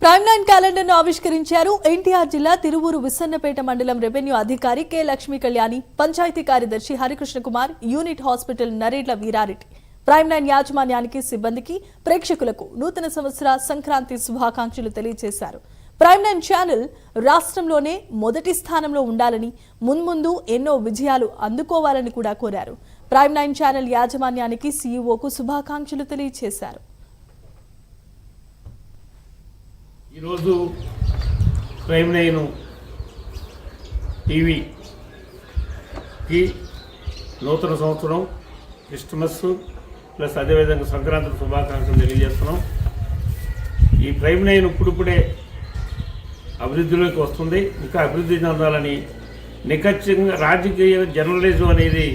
Prime line calendar ను ఆవిష్కరించారు. ఎన్టీఆర్ జిల్లా తిరువూరు విసన్నపేట మండలం రెవెన్యూ అధికారి కె లక్ష్మీ కళ్యాణి, పంచాయతీ కార్యదర్శి Harikrishna Kumar, unit hospital Naredla Veerareddy. Prime line యాజమాన్యానికి, సిబ్బందికి, ప్రేక్షకులకు నూతన సంవత్సర సంక్రాంతి శుభాకాంక్షలు తెలియజేశారు. ప్రైమ్ లైన్ ఛానల్ రాష్ట్రంలోనే మొదటి స్థానంలో ఉండాలని, మున్ముందు ఎన్నో విజయాలు అందుకోవాలని కూడా కోరారు. ప్రైమ్ లైన్ ఛానల్ యాజమాన్యానికి, సీఈఓకు శుభాకాంక్షలు తెలియజేశారు. ఈరోజు ప్రైమ్ లైన్ టీవీకి నూతన సంవత్సరం, క్రిస్టమస్ ప్లస్ అదేవిధంగా సంక్రాంతి శుభాకాంక్షలు తెలియజేస్తున్నాం. ఈ ప్రైమ్ లైన్ ఇప్పుడిప్పుడే అభివృద్ధిలోకి వస్తుంది. ఇంకా అభివృద్ధి చెందాలని నిఖచ్చితంగా రాజకీయ జర్నలిజం అనేది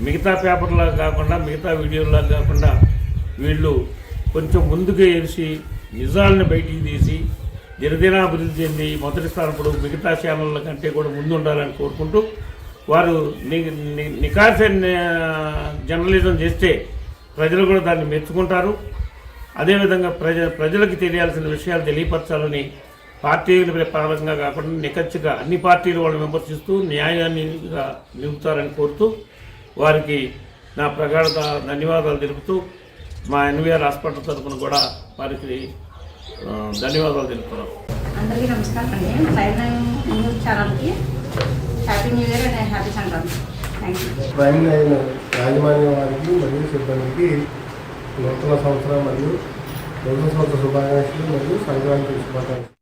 మిగతా పేపర్లాగా కాకుండా, మిగతా వీడియోలాగా కాకుండా వీళ్ళు కొంచెం ముందుకు వేసి నిజాలను బయటికి తీసి దినదినాభివృద్ధి చెంది మొదటి స్థానంలో మిగతా ఛానళ్ళ కంటే కూడా ముందు ఉండాలని కోరుకుంటూ, వారు నికార్సైన జర్నలిజం చేస్తే ప్రజలు కూడా దాన్ని మెచ్చుకుంటారు. అదేవిధంగా ప్రజలకు తెలియాల్సిన విషయాలు తెలియపరచాలని, పార్టీల పరంగా కాకుండా నిఖచ్చిగా అన్ని పార్టీలు వాళ్ళు విమర్శిస్తూ న్యాయాన్ని నిలుపుతారని కోరుతూ వారికి నా ప్రగాఢ ధన్యవాదాలు తెలుపుతూ, మా ఎన్వీఆర్ హాస్పిటల్ తరఫున కూడా వారికి ధన్యవాదాలు తెలుపుతున్నాం. అందరికీ నమస్కారం అండి. ప్రైమ్ లైన్ న్యూస్ ఛానల్కి happy new year and happy Sankranti. Thank you. Prime line యాజమాన్యం వారికి మరియు సిబ్బందికి నూతన సంవత్సరం మరియు నూతన సంవత్సర శుభాకాంక్షలు మరియు సంక్రాంతి శుభాకాంక్షలు.